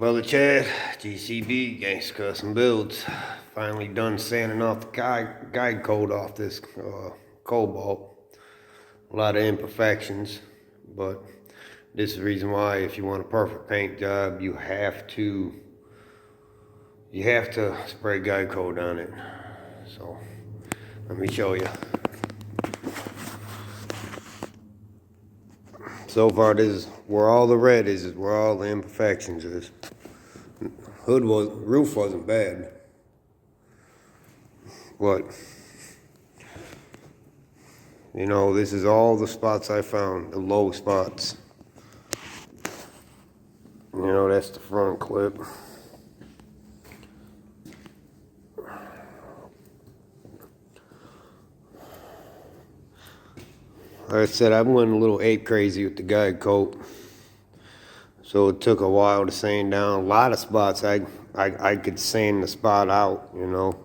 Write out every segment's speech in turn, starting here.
Brother Chad, G.C.B, Gangsta Custom Builds. Finally done sanding off the guide code off this cobalt. A lot of imperfections, but this is the reason why if you want a perfect paint job, you have to spray guide code on it. So let me show you. So far, this is where all the red is where all the imperfections is. Roof wasn't bad, but you know, this is all the spots I found, the low spots. You know, that's the front clip. Like I said, I went a little ape crazy with the guide coat, so it took a while to sand down. A lot of spots I could sand the spot out, you know.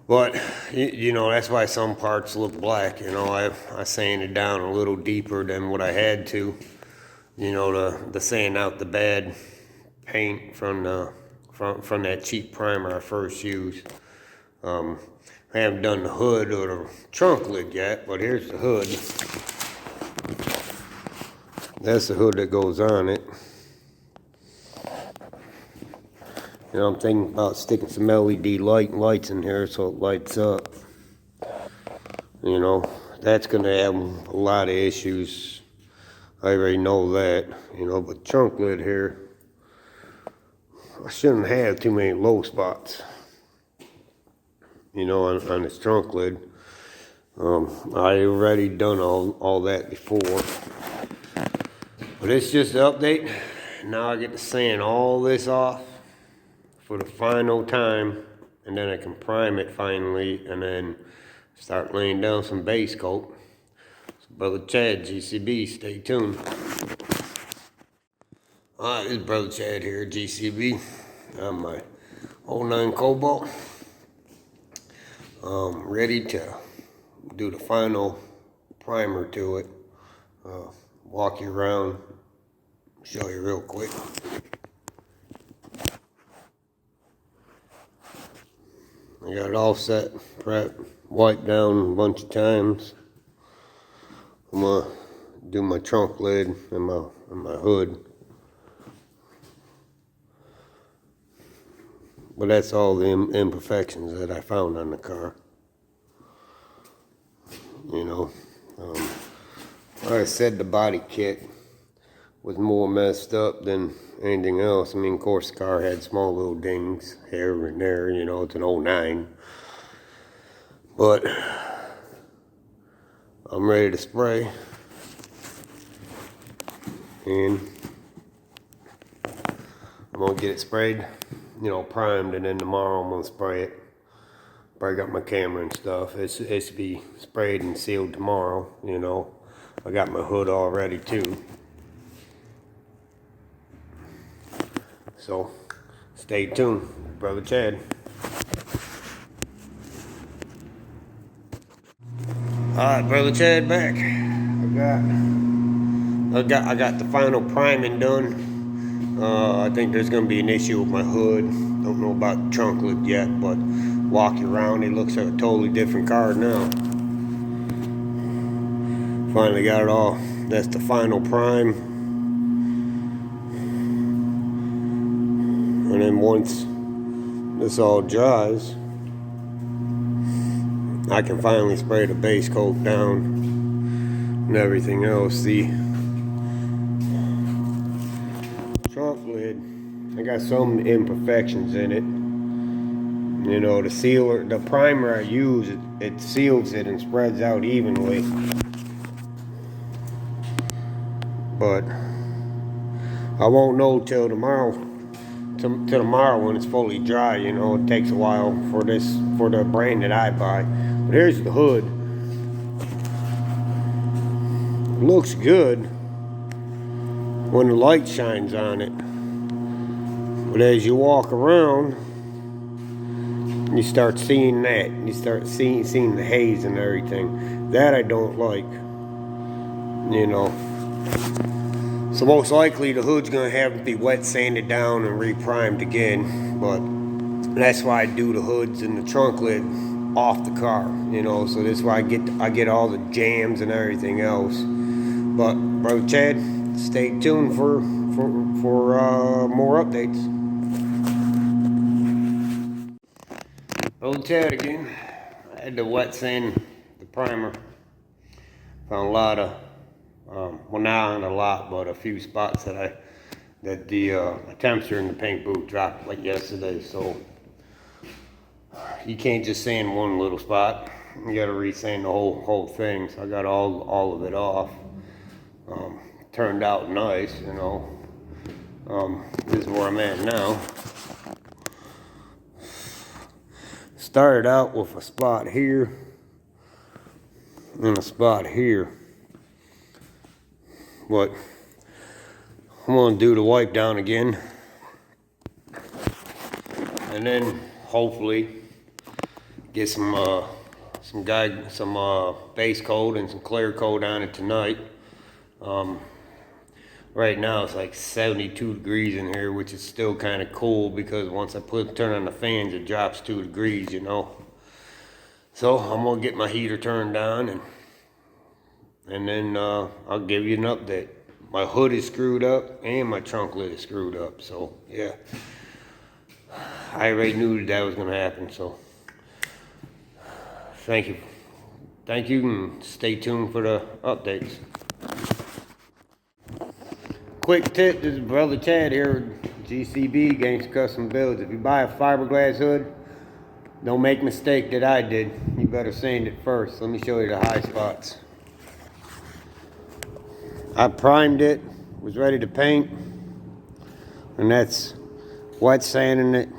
But you know, that's why some parts look black. You know, I sanded down a little deeper than what I had to, you know, to sand out the bad paint from that cheap primer I first used. I haven't done the hood or the trunk lid yet, but here's the hood. That's the hood that goes on it. You know, I'm thinking about sticking some LED lights in here so it lights up. You know, that's going to have a lot of issues. I already know that, you know, but trunk lid here, I shouldn't have too many low spots, you know, on this trunk lid. I already done all that before. But it's just an update. Now I get to sand all this off for the final time, and then I can prime it finally, and then start laying down some base coat. So Brother Chad, G.C.B, stay tuned. Alright, this is Brother Chad here, G.C.B. on my 09 Cobalt. Ready to do the final primer to it. Walk you around, show you real quick. I got it all set, prep, wiped down a bunch of times. I'm gonna do my trunk lid and my hood. But that's all the imperfections that I found on the car. You know, like I said, the body kit was more messed up than anything else. I mean, of course, the car had small little dings here and there. You know, it's an 09. But I'm ready to spray. And I'm going to get it sprayed, you know, primed, and then tomorrow I'm going to spray it. I got my camera and stuff. It's to be sprayed and sealed tomorrow, you know. I got my hood all ready too. So, stay tuned, Brother Chad. Alright, Brother Chad back. I got the final priming done. I think there's gonna be an issue with my hood. Don't know about the trunk lid yet, but walk you around, it looks like a totally different car now. Finally got it all. That's the final prime. And then once this all dries, I can finally spray the base coat down and everything else. The trunk lid, I got some imperfections in it. You know, the sealer, the primer I use, it seals it and spreads out evenly. But I won't know till tomorrow when it's fully dry. You know, it takes a while for the brand that I buy. But here's the hood. It looks good when the light shines on it. But as you walk around, you start seeing that. You start seeing the haze and everything. That I don't like. You know. So most likely the hood's gonna have to be wet sanded down and re-primed again, but that's why I do the hoods and the trunk lid off the car, you know, so that's why I get all the jams and everything else. But Brother Chad, stay tuned for more updates. Brother Chad again. I had to wet sand the primer. Found a lot of well, not a lot, but a few spots that the temperature in the paint booth dropped like yesterday. So you can't just sand one little spot. You got to resand the whole thing. So I got all of it off. Turned out nice, you know. This is where I'm at now. Started out with a spot here and a spot here. But I'm gonna do the wipe down again, and then hopefully get some base coat and some clear coat on it tonight. Right now it's like 72 degrees in here, which is still kind of cool because once I turn on the fans, it drops 2 degrees, you know. So I'm gonna get my heater turned on, and then I'll give you an update. My hood is screwed up and my trunk lid is screwed up, so yeah. I already knew that was gonna happen, so thank you, and stay tuned for the updates. Quick tip, this is Brother Chad here with G.C.B. Gangsta Custom Builds. If you buy a fiberglass hood, don't make the mistake that I did. You better sand it first. Let me show you the high spots. I primed it, was ready to paint, and that's wet sanding it.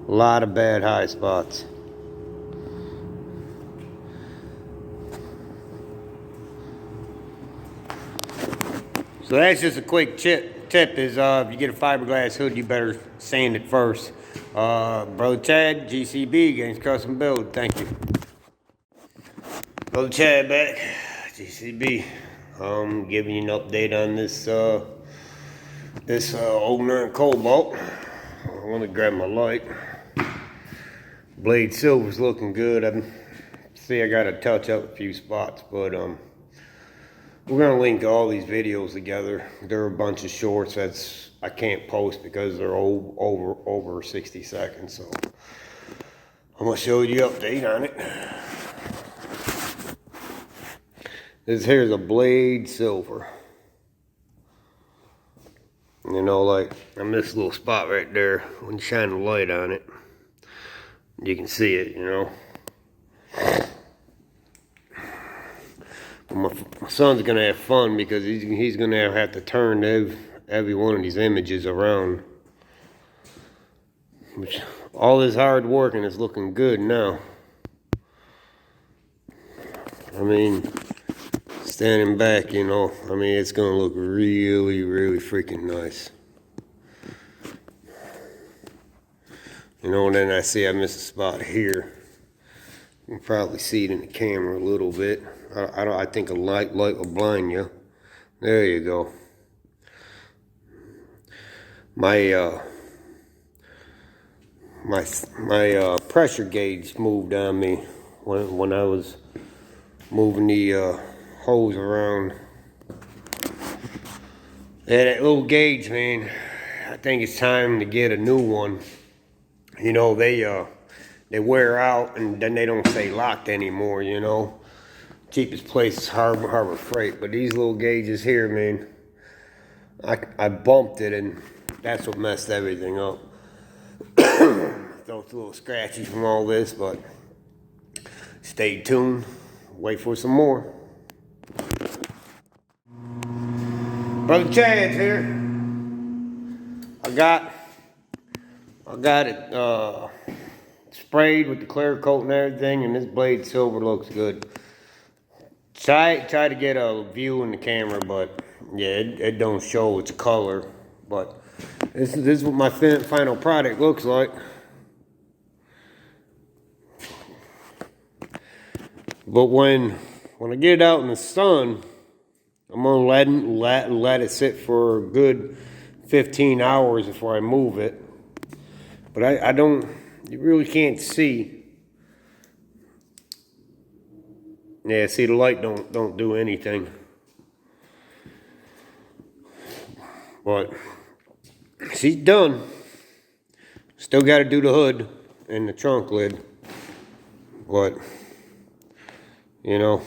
A lot of bad high spots. So that's just a quick tip is if you get a fiberglass hood, you better sand it first. Brother Chad, G.C.B. Gangsta Custom Build. Thank you. Brother Chad back, G.C.B. Giving you an update on this Ogner and Cobalt. I want to grab my light. Blade silver's looking good. I got to touch up a few spots, but we're gonna link all these videos together. There are a bunch of shorts that's I can't post because they're over 60 seconds. So I'm gonna show you the update on it. Here's a blade silver. You know, like on this little spot right there, when you shine the light on it, you can see it, you know. My son's gonna have fun because he's gonna have to turn every one of these images around. Which, all this hard work and it's looking good now. I mean, standing back, you know, I mean, it's gonna look really, really freaking nice. You know, and then I missed a spot here. You can probably see it in the camera a little bit. I think a light will blind you. There you go. My pressure gauge moved on me when I was moving the hose around. Yeah, that little gauge, man. I think it's time to get a new one. You know, they wear out and then they don't stay locked anymore, you know. Cheapest place is Harbor Freight, but these little gauges here, man, I bumped it and that's what messed everything up. So it's a little scratchy from all this, but stay tuned. Wait for some more. Brother Chad's here. I got it sprayed with the clear coat and everything, and this blade silver looks good. Try to get a view in the camera, but yeah, it don't show its color. But this is what my final product looks like. But when I get it out in the sun, I'm gonna let it sit for a good 15 hours before I move it. But I don't, you really can't see. Yeah, see, the light don't do anything. But she's done. Still got to do the hood and the trunk lid. But you know,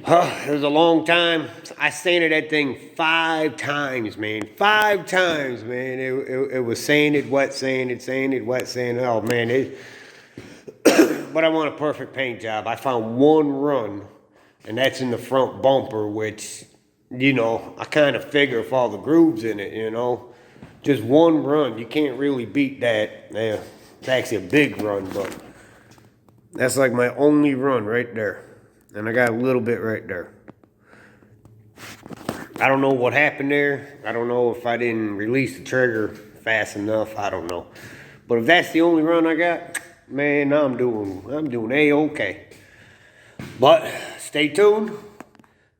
it was a long time. I sanded that thing 5 times, man. 5 times, man. It was sanded, wet sanded, sanded, wet sanded. Oh man, but I want a perfect paint job. I found one run, and that's in the front bumper, which, you know, I kind of figure if all the grooves in it, you know, just one run, you can't really beat that. Yeah, it's actually a big run, but that's like my only run right there. And I got a little bit right there. I don't know what happened there. I don't know if I didn't release the trigger fast enough. I don't know. But if that's the only run I got, man, I'm doing A-okay. But stay tuned.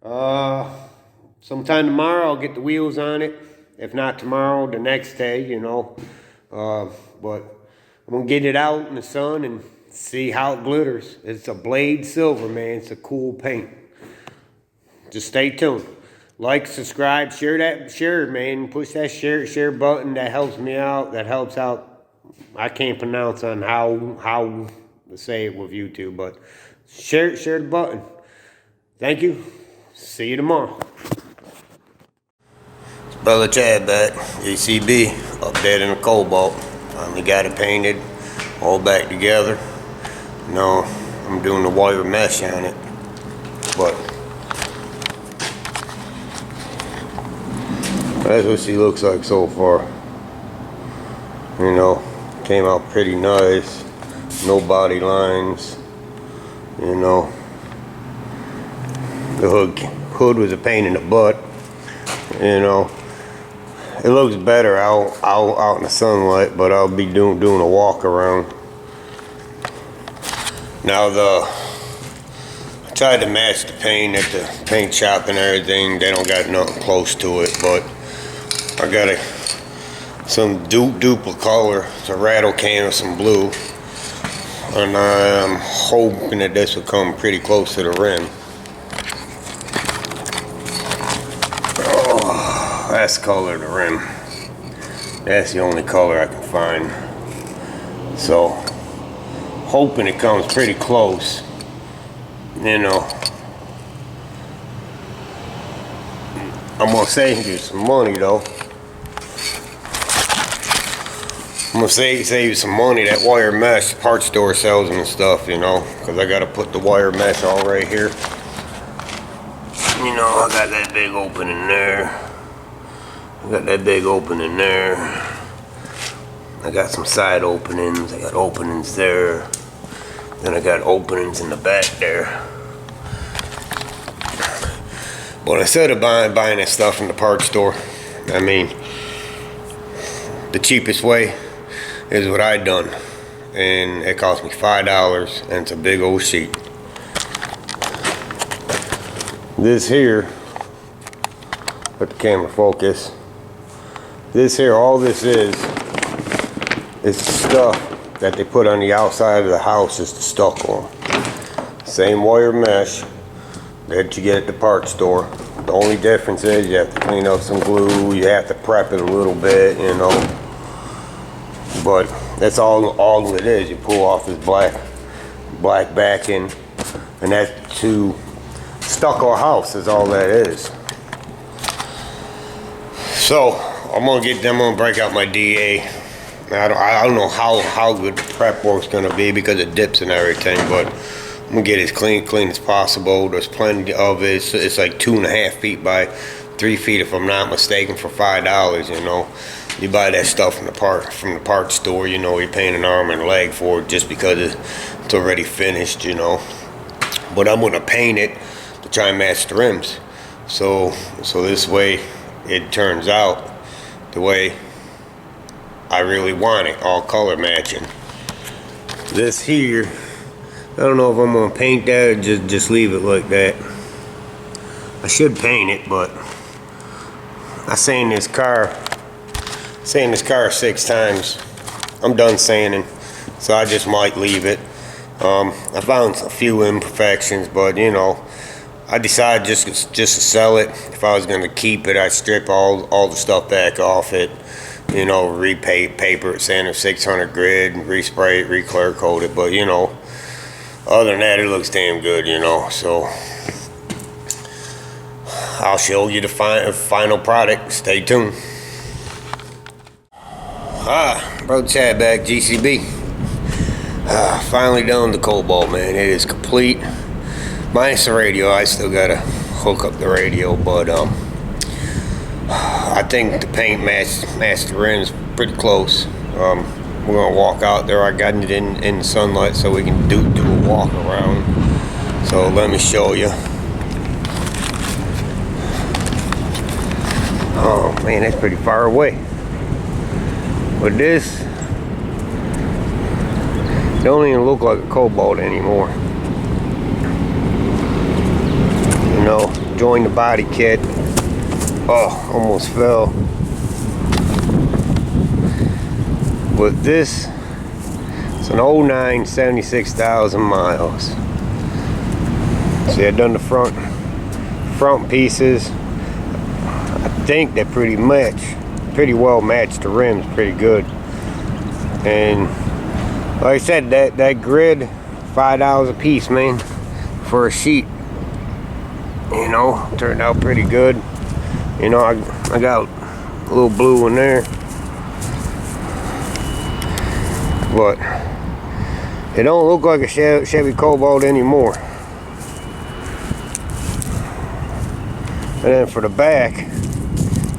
Sometime tomorrow I'll get the wheels on it. If not tomorrow, the next day, you know. But I'm gonna get it out in the sun and see how it glitters. It's a blade silver, man. It's a cool paint. Just stay tuned. Like, subscribe, share, man. Push that share button. That helps me out. That helps out. I can't pronounce on how to say it with YouTube, but share the button. Thank you. See you tomorrow. It's Brother Chad back. G.C.B. updating the cobalt. Finally got it painted, all back together. No, I'm doing the wire mesh on it, but that's what she looks like so far. You know, came out pretty nice. No body lines. You know, the hood was a pain in the butt. You know, it looks better out in the sunlight, but I'll be doing a walk around. Now I tried to match the paint at the paint shop and everything. They don't got nothing close to it, but I got some duplicate color, it's a rattle can of some blue, and I'm hoping that this will come pretty close to the rim. Oh, that's the color of the rim. That's the only color I can find. So, hoping it comes pretty close. You know, I'm gonna save you some money though. I'm gonna save you some money. That wire mesh, parts store sells them and stuff, you know, because I gotta put the wire mesh all right here. You know, I got that big opening there. I got that big opening there. I got some side openings. I got openings there. Then I got openings in the back there. But instead of buying that stuff from the parts store, I mean, the cheapest way is what I done, and it cost me $5, and it's a big old sheet. This here, let the camera focus. This here, all this is stuff that they put on the outside of the house just to stucco them. Same wire mesh that you get at the parts store. The only difference is you have to clean up some glue, you have to prep it a little bit, you know. But that's all it is. You pull off this black backing, and that's to stucco a house is all that is. So I'm gonna break out my DA. I don't know how good the prep work's gonna be because it dips and everything, but I'm gonna get it as clean as possible. There's plenty of it. It's like 2.5 feet by 3 feet, if I'm not mistaken, for $5. You know, you buy that stuff from the parts store. You know, you're paying an arm and a leg for it just because it's already finished. You know, but I'm gonna paint it to try and match the rims. So this way it turns out the way I really want it, all color matching. This here I don't know if I'm gonna paint that or just leave it like that. I should paint it, but I sand this car 6 times. I'm done sanding, so I just might leave it. I found a few imperfections, but you know, I decided just to sell it. If I was gonna keep it, I'd strip all the stuff back off it. You know, paper it, sand it 600 grit, respray it, re-clear coat it. But you know, other than that, it looks damn good. You know, so I'll show you the final product. Stay tuned. Brother Chad back, G.C.B. Finally done the cobalt, man. It is complete. Minus the radio. I still gotta hook up the radio, but I think the paint matched the rims pretty close. We're gonna walk out there. I got it in the sunlight so we can do a walk around. So let me show you. Oh man, that's pretty far away. But this don't even look like a cobalt anymore. You know, join the body kit. Oh, almost fell. But this, it's an 09, 76,000 miles. See, I've done the front pieces. I think they're pretty well matched. The rims pretty good. And like I said, that grid, $5 a piece, man, for a sheet. You know, turned out pretty good. You know, I got a little blue in there, but it don't look like a Chevy Cobalt anymore. And then for the back,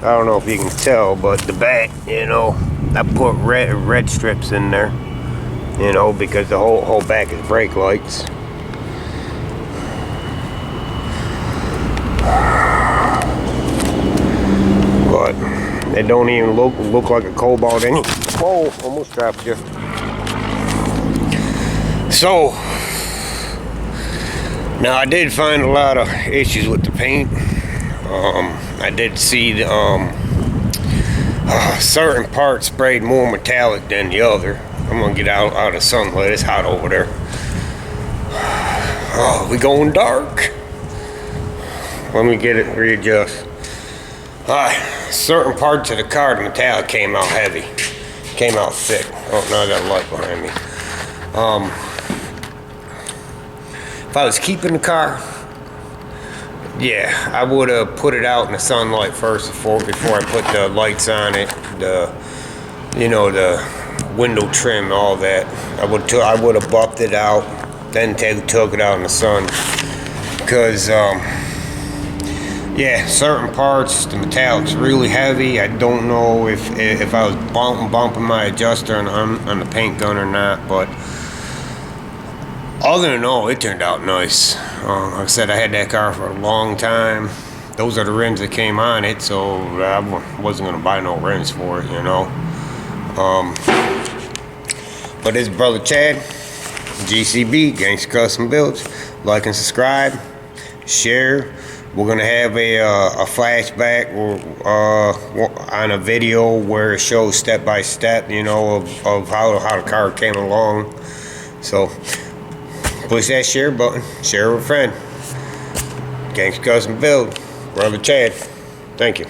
I don't know if you can tell, but the back, you know, I put red strips in there, you know, because the whole back is brake lights. But it don't even look like a cobalt anymore. Whoa, almost dropped you. So now I did find a lot of issues with the paint. I did see certain parts sprayed more metallic than the other. I'm gonna get out of the sunlight. It's hot over there. Oh, we going dark. Let me get it readjust. Certain parts of the car, the metallic came out heavy, came out thick. Oh, now I got a light behind me. If I was keeping the car, yeah, I would have put it out in the sunlight first before I put the lights on it, the window trim, all that. I would have buffed it out, then took it out in the sun, because yeah, certain parts, the metallic's really heavy. I don't know if I was bumping my adjuster on the paint gun or not, but other than all, it turned out nice. Like I said, I had that car for a long time. Those are the rims that came on it, so I wasn't gonna buy no rims for it, you know. But this is Brother Chad, G.C.B, Gangsta Custom Builds. Like and subscribe, share. We're gonna have a flashback on a video where it shows step by step, you know, of how the car came along. So push that share button, share with a friend. Gangsta Custom Build, Brother Chad. Thank you.